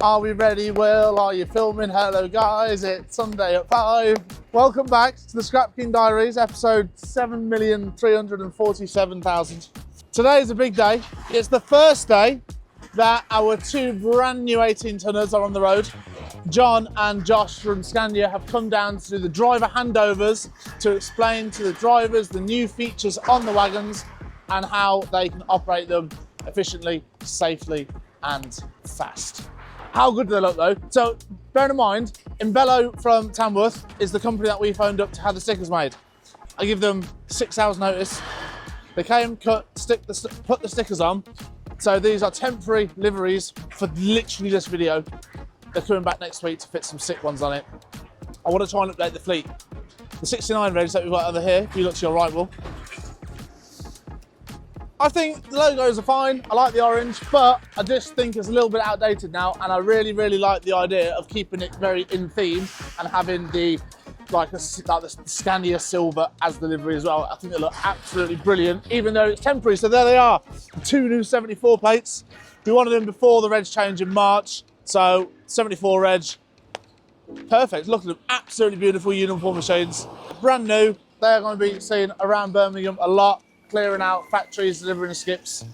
Are we ready, Will? Are you filming? Hello guys, it's Sunday at 5. Welcome back to the Scrapking Diaries, episode 7,347,000. Today is a big day. It's the first day that our two brand new 18 tonners are on the road. John and Josh from Scania have come down to do the driver handovers to explain to the drivers the new features on the wagons and how they can operate them efficiently, safely and fast. How good do they look though? So bear in mind, Imbello from Tamworth is the company that we phoned up to have the stickers made. I give them 6 hours notice. They came, cut, put the stickers on. So these are temporary liveries for literally this video. They're coming back next week to fit some sick ones on it. I want to try and update the fleet. The 69 reg that we've got over here, if you look to your right, Will. I think the logos are fine. I like the orange, but I just think it's a little bit outdated now, and I really, really like the idea of keeping it very in theme and having the the Scania silver as the livery as well. I think they look absolutely brilliant, even though it's temporary. So there they are, 2 new 74 plates. We wanted them before the reg change in March, so 74 reg, perfect. Look at them, absolutely beautiful uniform machines, brand new. They are going to be seen around Birmingham a lot, clearing out factories, delivering skips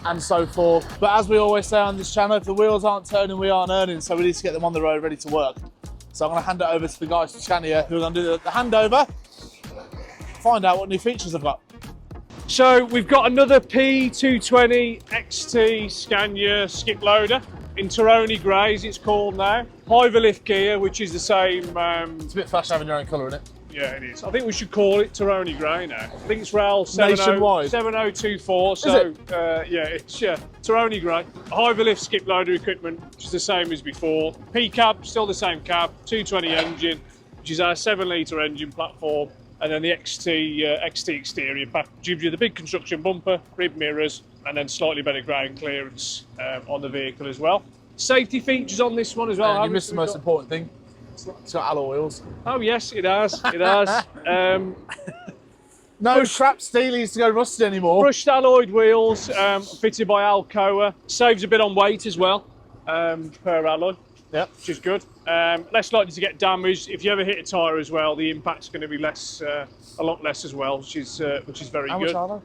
and so forth. But as we always say on this channel, if the wheels aren't turning, we aren't earning, so we need to get them on the road ready to work. So I'm going to hand it over to the guys from Scania who are going to do the handover, find out what new features they've got. So we've got another P220 XT Scania skip loader in Taroni grey, as it's called now. Hyperlift gear, which is the same. It's a bit flash having your own colour in it. Yeah, it is. I think we should call it Taroni grey now. I think it's RAL Nationwide. 7024. So it's Taroni grey. Hyperlift skip loader equipment, which is the same as before. P cab, still the same cab. 220 engine, which is our 7-litre engine platform, and then the XT exterior pack gives you the big construction bumper, rib mirrors, and then slightly better ground clearance on the vehicle as well. Safety features on this one as well. You missed the most important thing. It's got alloy wheels. Oh yes, it has. It has. No crap steelies to go rusted anymore. Brushed alloyed wheels, fitted by Alcoa. Saves a bit on weight as well per alloy. Yep, which is good. Less likely to get damaged. If you ever hit a tyre as well, the impact's going to be less, a lot less as well, which is very good. How much are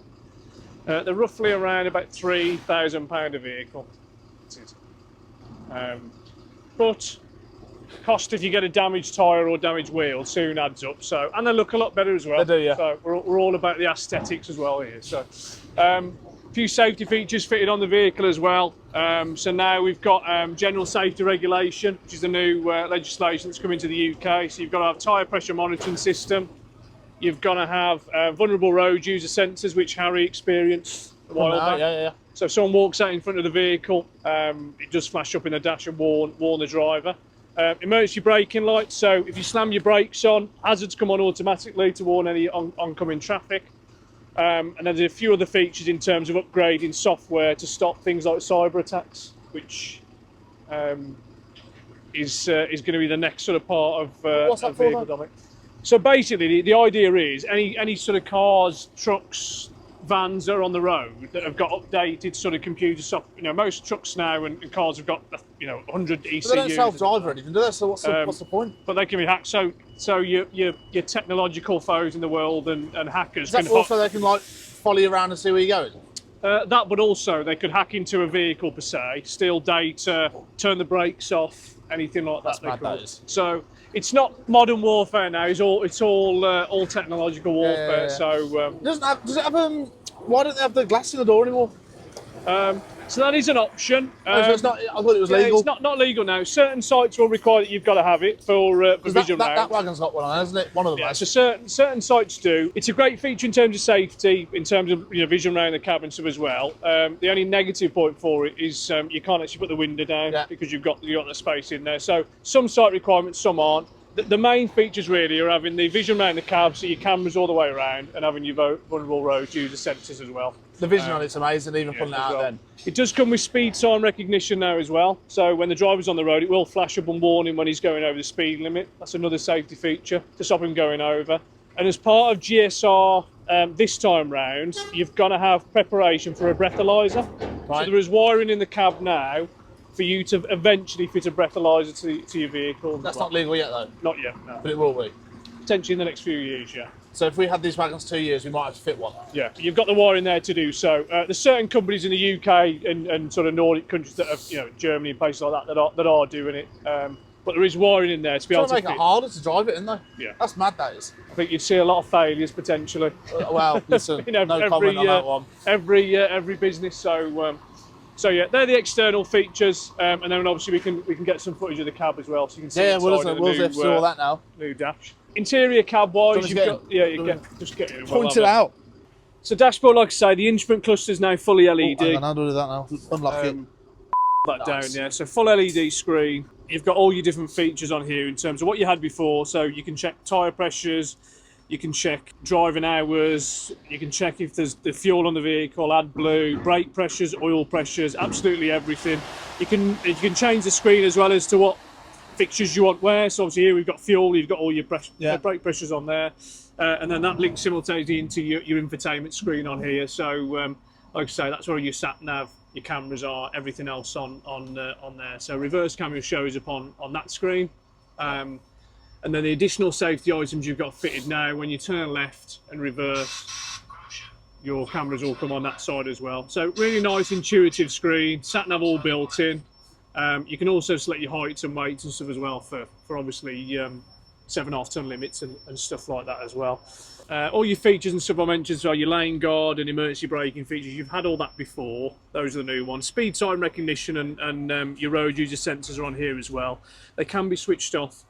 they? They're roughly around about £3,000 a vehicle. That's it. But cost if you get a damaged tyre or damaged wheel soon adds up. So, and they look a lot better as well. They do, yeah. So we're all about the aesthetics as well here. So a few safety features fitted on the vehicle as well. So now we've got general safety regulation, which is the new legislation that's coming to the UK. So you've got to have tyre pressure monitoring system. You've got to have vulnerable road user sensors, which Harry experienced a while back. Yeah. So if someone walks out in front of the vehicle, it does flash up in the dash and warn the driver. Emergency braking lights, so if you slam your brakes on, hazards come on automatically to warn any oncoming traffic. And then there's a few other features in terms of upgrading software to stop things like cyber attacks, which is going to be the next sort of part of vehicle dominance. So basically, the idea is any sort of cars, trucks, vans that are on the road that have got updated sort of computer software. You know, most trucks now and cars have got 100 ECUs. They don't self-drive or anything, do they? So what's the point? But they can be hacked. So your technological foes in the world and hackers Is that can also they can like follow you around and see where you're going? that, but also they could hack into a vehicle per se, steal data, turn the brakes off, anything like that. That's mad, that is. So it's not modern warfare now. It's all technological warfare. Yeah. So Does it have why don't they have the glass in the door anymore? so that is an option. So it's not. I thought it was legal. It's not legal now. Certain sites will require that you've got to have it for vision round. That wagon's got one on, hasn't it? One of them. Yeah, has. so certain sites do. It's a great feature in terms of safety, in terms of vision around the cab and stuff as well. The only negative point for it is you can't actually put the window down because you've got the space in there. So some site requirements, some aren't. The main features really are having the vision around the cab, so your cameras all the way around, and having your vulnerable road user sensors as well. The vision on it's amazing, even putting it out then. It does come with speed sign recognition now as well. So when the driver's on the road, it will flash up and warn him when he's going over the speed limit. That's another safety feature to stop him going over. And as part of GSR this time round, you've got to have preparation for a breathalyzer. Right. So there is wiring in the cab now for you to eventually fit a breathalyzer to your vehicle. That's not legal yet, though. Not yet, no. But it will be. Potentially in the next few years, yeah. So if we had these wagons 2 years, we might have to fit one. Yeah, you've got the wiring there to do so. There's certain companies in the UK and sort of Nordic countries that are, Germany and places like that are doing it. But there is wiring in there to be able to make fit. it harder to drive it, isn't they? Yeah. That's mad, that is. I think you'd see a lot of failures potentially. Well, listen, no comment on that one. Every business. So yeah, they're the external features, and then obviously we can get some footage of the cab as well, so you can see. Yeah, we'll do all that now. New dash. Interior cab wise, just get it. Point it out. So dashboard, like I say, the instrument cluster is now fully LED. Hang on, I'll do that now. Unlock it. That down, yeah. So full LED screen. You've got all your different features on here in terms of what you had before. So you can check tyre pressures, you can check driving hours, you can check if there's the fuel on the vehicle, AdBlue, brake pressures, oil pressures, absolutely everything. You can change the screen as well as to what fixtures you want where. So obviously here we've got fuel, you've got all your brake pressures on there, and then that links simultaneously into your infotainment screen on here. So like I say, that's where your sat nav, your cameras are, everything else on there. So reverse camera shows up on that screen, and then the additional safety items you've got fitted now. When you turn left and reverse, your cameras all come on that side as well. So really nice, intuitive screen. Sat nav all built in. You can also select your heights and weights and stuff as well for obviously 7.5 ton limits and stuff like that as well. All your features and stuff I mentioned, so your lane guard and emergency braking features, you've had all that before. Those are the new ones. Speed time recognition and your road user sensors are on here as well. They can be switched off.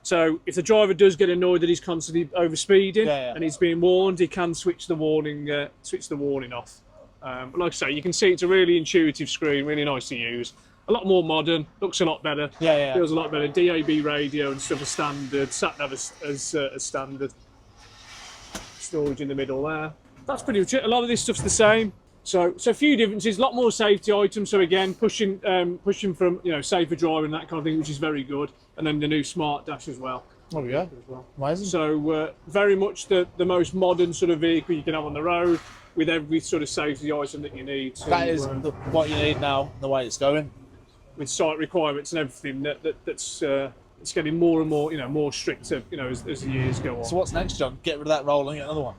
So if the driver does get annoyed that he's constantly overspeeding and he's being warned, he can switch the warning off. But like I say, you can see it's a really intuitive screen, really nice to use. A lot more modern, looks a lot better, feels a lot better. DAB radio and stuff as standard, sat nav as standard. Storage in the middle there. That's pretty much it. A lot of this stuff's the same. So a few differences, a lot more safety items. So again, pushing from safer driving and that kind of thing, which is very good. And then the new smart dash as well. There we go. Amazing. So very much the most modern sort of vehicle you can have on the road, with every sort of safety item that you need. That is what you need now, the way it's going. With site requirements and everything that's it's getting more and more more stricter as the years go on. So what's next, John? Get rid of that roll and get another one.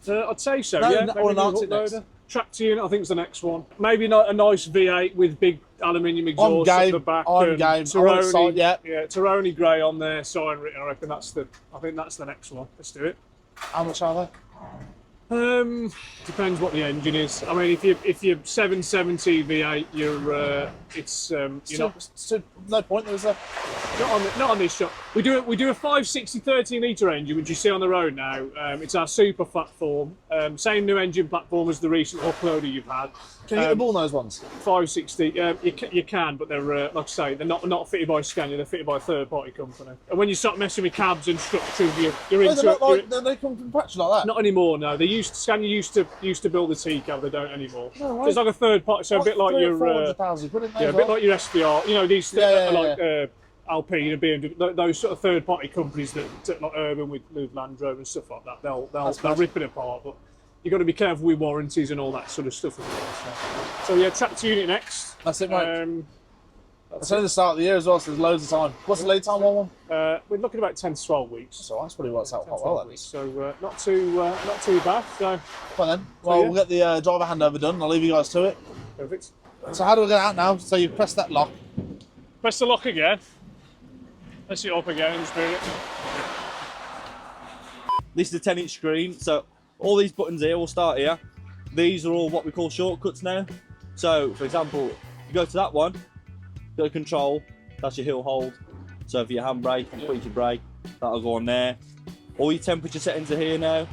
I'd say so. Or an Arctic next. Tractor unit, I think is the next one. Maybe not a nice V8 with big aluminium exhaust at the back. I'm game. Taroni, Taroni grey on there, sign written. I reckon that's the next one. Let's do it. How much are they? Depends what the engine is. I mean, if you're 770 V8, it's no point. There's a not on this shot. We do a 560 13-litre engine, which you see on the road now. It's our super platform, same new engine platform as the recent uploader you've had. Can you get the ball nose ones? 560, you can, but they're like I say, they're not fitted by Scania. They're fitted by a third-party company. And when you start messing with cabs and structures, you're into it. They come from patch like that. Not anymore. No, Scania used to build the T cab. They don't anymore. No, so it's like a third party. So a bit like your a bit like your SVR. These like Alpine and BMW. Those sort of third party companies that like Urban with Land Rover and stuff like that. They'll rip it apart, but you've got to be careful with warranties and all that sort of stuff as well. So yeah, tractor unit next. That's it, mate. It's only the start of the year as well, so there's loads of time. What's the lead time on one? We're looking about 10 to 12 weeks. So that's probably works out quite well, that is. So not too bad. So well then, we'll get the driver handover done. I'll leave you guys to it. Perfect. So how do we get out now? So you press that lock. Press the lock again. Press it up again and just bring it. This is a 10-inch screen, so all these buttons here will start here. These are all what we call shortcuts now. So, for example, you go to that one, go to control, that's your heel hold. So for your handbrake and tweak your brake, that'll go on there. All your temperature settings are here now.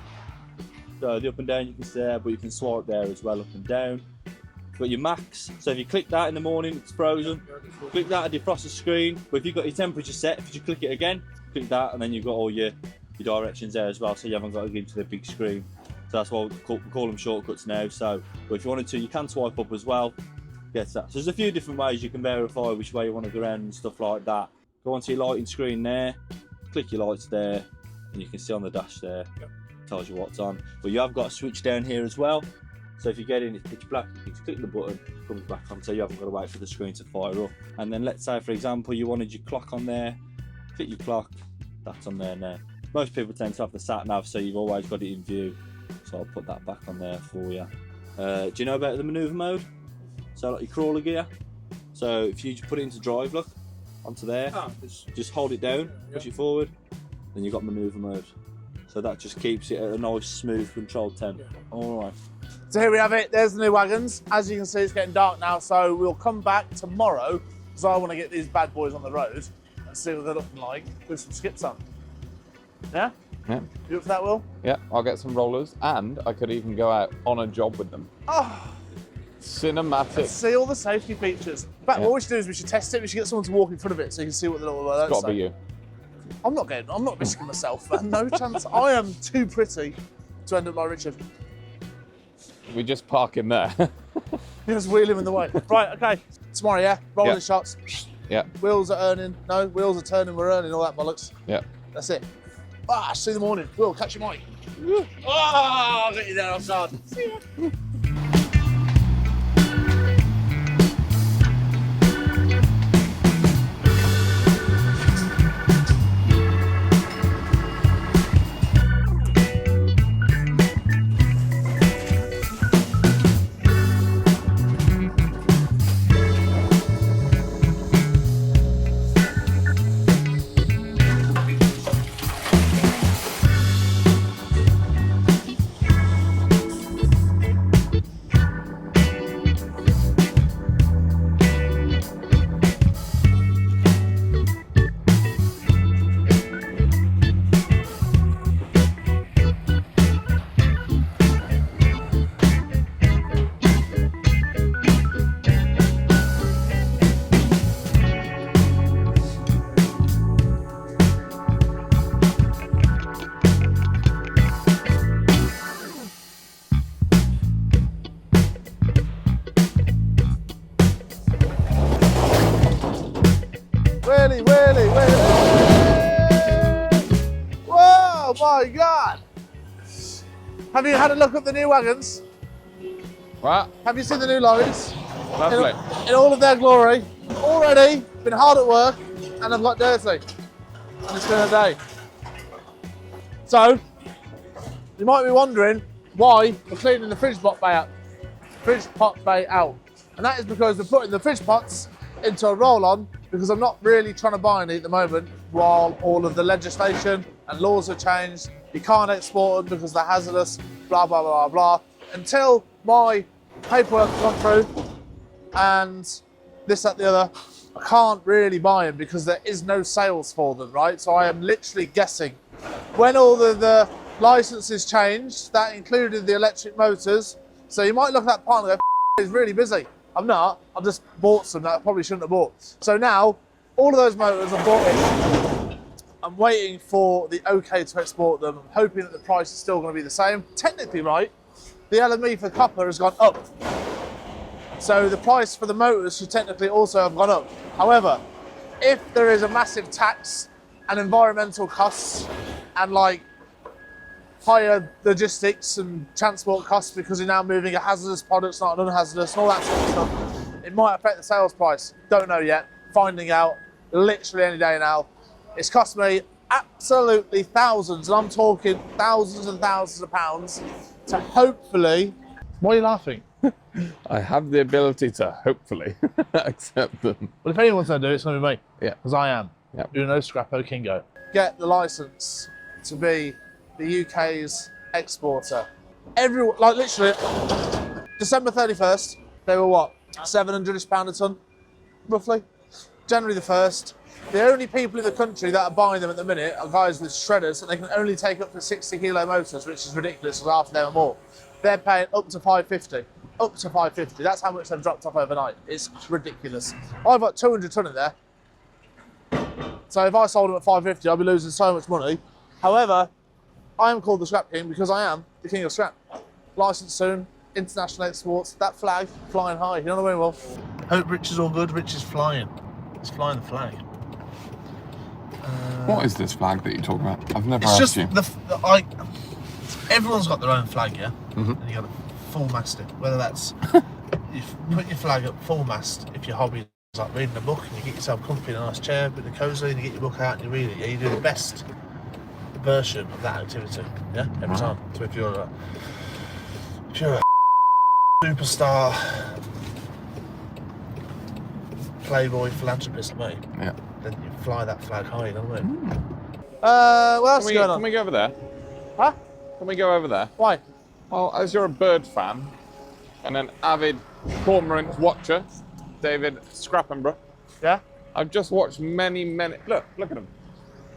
So the up and down you can see there, but you can swipe there as well, up and down. You've got your max, so if you click that in the morning, it's frozen. Click that to defrost the screen, but if you've got your temperature set, if you click it again, click that, and then you've got all your directions there as well, so you haven't got to go into the big screen. So that's why we call them shortcuts now. So, but if you wanted to, you can swipe up as well. Get that. So there's a few different ways you can verify which way you want to go around and stuff like that. Go onto your lighting screen there, click your lights there, and you can see on the dash there, tells you what's on. But you have got a switch down here as well. So if you get in, it's pitch black, you just click the button, it comes back on, so you haven't got to wait for the screen to fire up. And then let's say, for example, you wanted your clock on there, click your clock, that's on there now. Most people tend to have the sat nav, so you've always got it in view. So I'll put that back on there for you. Do you know about the manoeuvre mode? So like your crawler gear. So if you just put it into drive, look, onto there, just hold it down, push it forward, then you've got manoeuvre mode. So that just keeps it at a nice, smooth, controlled temp. All right. So here we have it, there's the new wagons. As you can see, it's getting dark now, so we'll come back tomorrow because I want to get these bad boys on the road and see what they're looking like with some skips on. Yeah? Yeah. You up for that, Will? Yeah, I'll get some rollers and I could even go out on a job with them. Oh, Cinematic. let's see all the safety features. In fact, what we should do is we should test it. We should get someone to walk in front of it so you can see what they look like. It's got to be you. I'm not risking myself, man. No chance. I am too pretty to end up like Richard. We just park in there. You just wheel him in the way. Right, okay. Tomorrow, yeah? Rolling Yeah. shots. Yeah. Wheels are earning. No, wheels are turning, we're earning, all that bollocks. Yeah. That's it. Ah, see you in the morning. Will, catch your mic. Oh, I'll get you there outside. See ya. Wheelie, wheelie, wheelie. Whoa, my God. Have you had a look at the new wagons? What? Have you seen the new lorries? Lovely. In all of their glory. Already been hard at work and I've got dirty. And it's been a day. So, you might be wondering why we're cleaning the fridge pot bay out. And that is because we're putting the fridge pots into a roll-on because I'm not really trying to buy any at the moment while all of the legislation and laws have changed. You can't export them because they're hazardous, blah, blah, blah, blah. Until my paperwork has gone through and this, that, the other, I can't really buy them because there is no sales for them, right? So I am literally guessing. When all the licenses changed, that included the electric motors. So you might look at that part and go, it's really busy. I'm not, I've just bought some that I probably shouldn't have bought. So now, all of those motors are bought in. I'm waiting for the okay to export them. I'm hoping that the price is still going to be the same. Technically, right, the LME for copper has gone up. So the price for the motors should technically also have gone up. However, if there is a massive tax and environmental costs and like higher logistics and transport costs because you're now moving a hazardous product, not an unhazardous, and all that sort of stuff, it might affect the sales price. Don't know yet. Finding out literally any day now. It's cost me absolutely thousands, and I'm talking thousands and thousands of pounds to hopefully. Why are you laughing? I have the ability to hopefully accept them. Well, if anyone's going to do it, it's going to be me. Yeah. Because I am. Yep. Uno Scrappo Kingo. Get the license to be the UK's exporter. Everyone, like literally, December 31st, they were what? £700 a tonne, roughly. January the 1st. The only people in the country that are buying them at the minute are guys with shredders, and they can only take up to 60 kilo motors, which is ridiculous, because half of them are more. They're paying up to 550. Up to 550. That's how much they've dropped off overnight. It's ridiculous. I've got 200 tonne in there. So if I sold them at 550, I'd be losing so much money. However, I am called the Scrap King because I am the king of scrap. Licensed soon, international exports, that flag flying high. You know what I mean, Will? Hope Rich is all good. Rich is flying. He's flying the flag. What is this flag that you're talking about? I've never It's asked just you. everyone's got their own flag, yeah? Mm-hmm. And you got a full masting, whether that's you put your flag up full mast if your hobby is like reading a book and you get yourself comfy in a nice chair with a cosy and you get your book out and you read it. Yeah, you do the best version of that activity. Yeah, every time. So if you're a superstar playboy philanthropist like me, Yeah. then you fly that flag high, you know what I mean? What else is going on? Can we go over there? Huh? Can we go over there? Why? Well, as you're a bird fan and an avid cormorant watcher, David Scrappenborough, Yeah? I've just watched many. Look at them.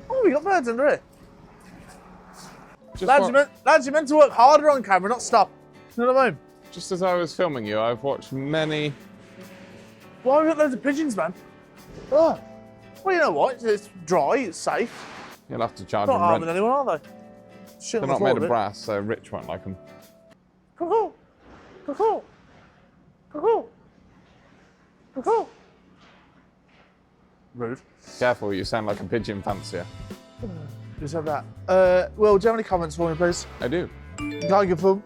Oh, we got birds under here. Just, Lads, you're meant to work harder on camera, not stop. You know what I mean? just as I was filming you, I've watched many. Why have we got loads of pigeons, man? Oh. Well, you know what? It's dry, it's safe. You'll have to charge Not them harming rent. anyone, are they? Shit They're on the not floor made a of bit. brass, so Rich won't like them. Cuckoo. Cuckoo. Cuckoo. Cuckoo. Rude. Careful, you sound like a pigeon fancier. Just have that. Will, do you have any comments for me, please? I do. Geiger Fum.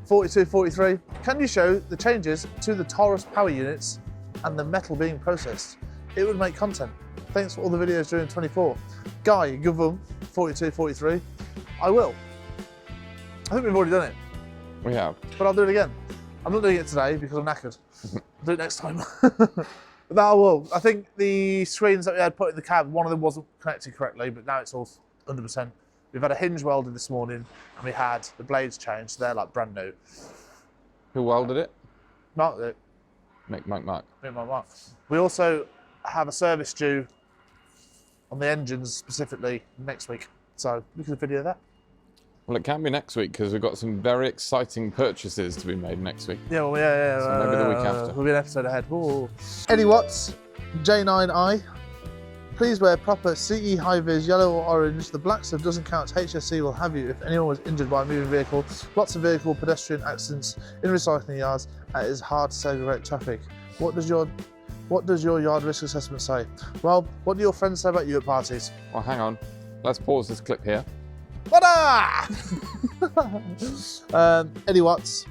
4243. Can you show the changes to the Taurus power units and the metal being processed? It would make content. Thanks for all the videos during 24. Guy Gavum 4243. I will. I think we've already done it, We have. but I'll do it again. I'm not doing it today because I'm knackered. I'll do it next time. But that I will. I think the screens that we had put in the cab, one of them wasn't connected correctly, but now it's all 100%. We've had a hinge welded this morning and we had the blades changed. They're like brand new. Who welded it? Mark it. Mark. We also have a service due on the engines specifically next week. So look at the video of that. Well, it can be next week because we've got some very exciting purchases to be made next week. Yeah, well, yeah. So maybe the week after. We'll be an episode ahead. Ooh. Eddie Watts, J9I. Please wear proper CE high-vis yellow or orange. The black stuff doesn't count. HSC will have you if anyone was injured by a moving vehicle. Lots of vehicle pedestrian accidents in recycling yards. It is hard to segregate traffic. What does your yard risk assessment say? Well, what do your friends say about you at parties? Well, hang on. Let's pause this clip here. Ta-da! Eddie Watts.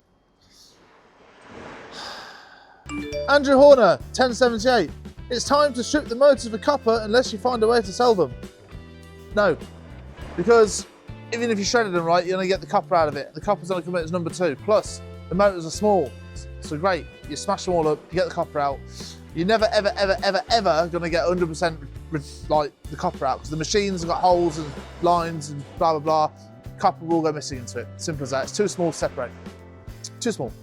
Andrew Horner, 1078. It's time to strip the motors for copper unless you find a way to sell them. No, because even if you shredded them right, you're going to get the copper out of it. The copper's only coming as number 2. Plus, the motors are small. So great, you smash them all up, you get the copper out. You're never, ever going to get 100% like the copper out because the machines have got holes and lines and blah, blah, blah. Copper will go missing into it. Simple as that. It's too small to separate. Too small.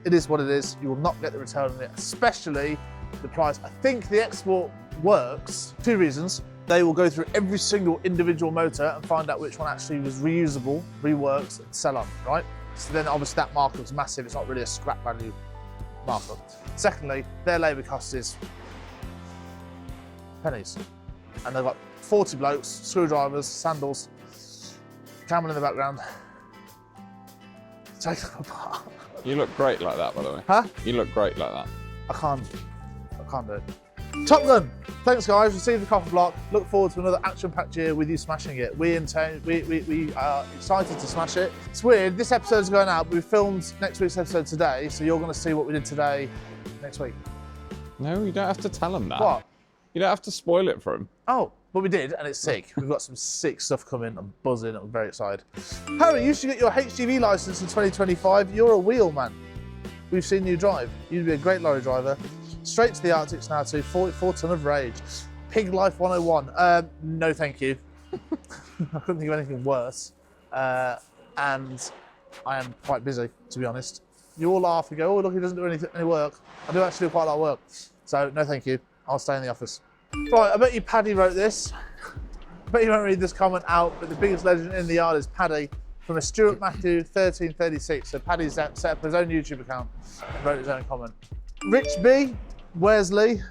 It is what it is. You will not get the return on it, especially the price. I think the export works. 2 reasons. They will go through every single individual motor and find out which one actually was reusable, reworked, and sell on, right? So then obviously that markup's massive. It's not really a scrap value markup. Secondly, their labour cost is pennies. And they've got 40 blokes, screwdrivers, sandals, camel in the background. Take them apart. You look great like that, by the way. Huh? You look great like that. I can't do it. Top Gun. Thanks guys, received the copper block. Look forward to another action-packed year with you smashing it. We are excited to smash it. It's weird, this episode's going out, but we filmed next week's episode today, so you're gonna see what we did today next week. No, you don't have to tell him that. What? You don't have to spoil it for him. Oh, but we did, and it's sick. We've got some sick stuff coming. I'm buzzing, I'm very excited. Harry, you should get your HGV license in 2025. You're a wheel man. We've seen you drive. You'd be a great lorry driver. Straight to the Arctics now to 44 ton of rage. Pig Life 101. No, thank you. I couldn't think of anything worse. And I am quite busy, to be honest. You all laugh and go, oh, look, he doesn't do any work. I do actually do quite a lot of work. So, no, thank you. I'll stay in the office. Right, I bet you Paddy wrote this. I bet you won't read this comment out, but the biggest legend in the yard is Paddy from a Stuart Matthew 1336. So Paddy's set up his own YouTube account and wrote his own comment. Rich B, where's Lee?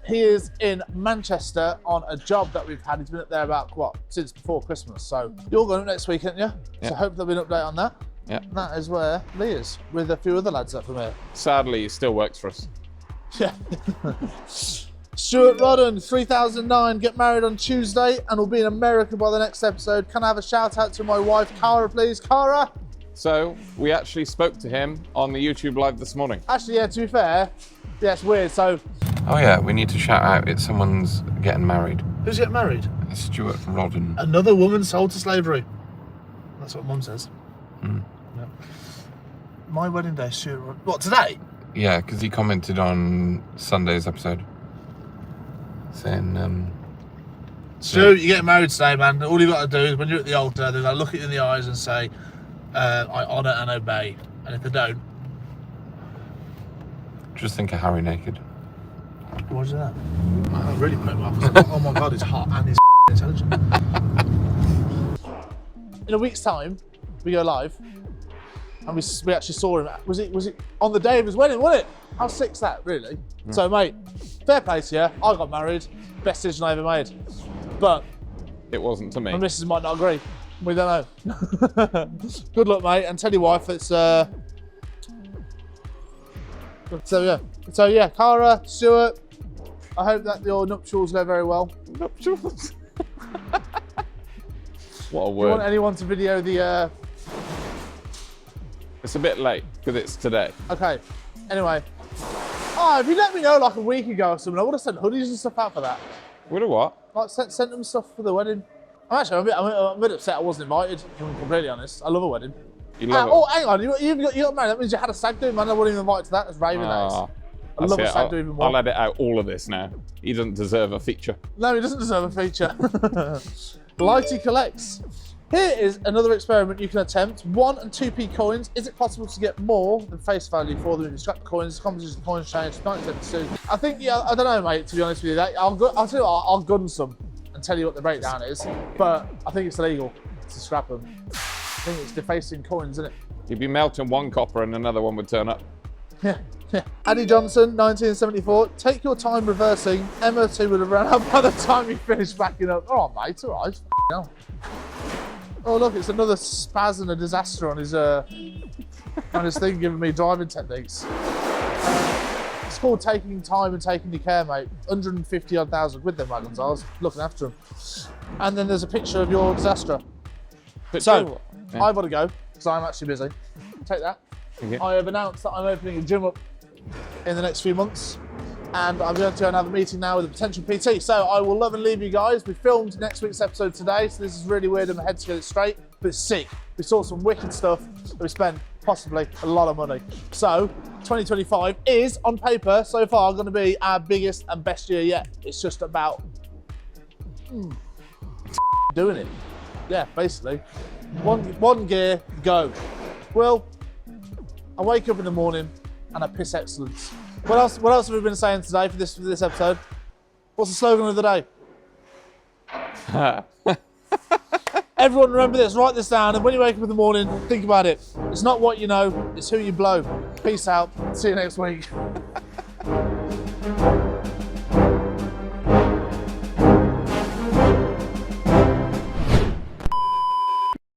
He is in Manchester on a job that we've had. He's been up there about, since before Christmas. So you're going up next week, aren't you? Yeah. So hope there'll be an update on that. Yeah. And that is where Lee is, with a few other lads up from here. Sadly, it still works for us. Yeah. Stuart Rodden, 3009, get married on Tuesday and will be in America by the next episode. Can I have a shout out to my wife, Cara, please? Cara, So we actually spoke to him on the YouTube live this morning. Actually, yeah, to be fair, yeah, it's weird. So, Oh yeah, we need to shout out. It's someone's getting married. who's getting married? Stuart Rodden. Another woman sold to slavery. That's what Mum says. Mm. Yeah. My wedding day, Stuart. What, today? Yeah, because he commented on Sunday's episode saying, Stu, you're getting married today, man. All you've got to do is when you're at the altar, they're going to look at you in the eyes and say, I honour and obey. And if they don't, just think of Harry naked. why'd you do that? I really put him off. I was like, oh my God, he's hot and he's intelligent. In a week's time, we go live, and we actually saw him. Was it on the day of his wedding, wasn't it? How sick's that, really? Mm. So, mate, fair play to you. I got married. Best decision I ever made. But it wasn't to me. My missus might not agree. We don't know. Good luck, mate, and tell your wife it's. So yeah, Cara, Stuart. I hope that your nuptials go very well. Nuptials. What a Do word. you want anyone to video the? It's a bit late because it's today. Okay. Anyway. Oh, if you let me know like a week ago or something, I would have sent hoodies and stuff out for that. Would have what? Like sent them stuff for the wedding. I'm a bit upset I wasn't invited, if I'm completely honest. I love a wedding. You love it? Oh, hang on, you got married. That means you had a stag do, man. I wasn't even invited to that. That's raving days. I love a stag do even more. I'll edit out all of this now. He doesn't deserve a feature. No, he doesn't deserve a feature. Blighty collects. Here is another experiment you can attempt. 1 and 2p coins. Is it possible to get more than face value for them if you scrap the coins? The composition of the coins changed. 1972. I think, yeah, I don't know, mate, to be honest with you. I'll tell you what, I'll gun some and tell you what the breakdown is. But I think it's illegal to scrap them. I think it's defacing coins, isn't it? You'd be melting one copper and another one would turn up. Yeah. Addy Johnson, 1974. Take your time reversing. MO2 would have run out by the time you finish backing up. All right, mate, all right. Hell. Oh look, it's another spaz and a disaster on his thing, giving me driving techniques. It's called taking time and taking your care, mate. 150 odd thousand with them wagons. I was looking after them. And then there's a picture of your DISASTRA. So, yeah. I've got to go because I'm actually busy. Take that. Okay. I have announced that I'm opening a gym up in the next few months. And I'm going to have a meeting now with a potential PT. So I will love and leave you guys. We filmed next week's episode today, so this is really weird in my head to get it straight, but it's sick. We saw some wicked stuff that we spent possibly a lot of money. So 2025 is, on paper, so far going to be our biggest and best year yet. It's just about doing it. Yeah, basically. One gear, go. Well, I wake up in the morning and I piss excellence. What else have we been saying today for this episode? What's the slogan of the day? Everyone remember this, write this down, and when you wake up in the morning, think about it. It's not what you know, it's who you blow. Peace out, see you next week.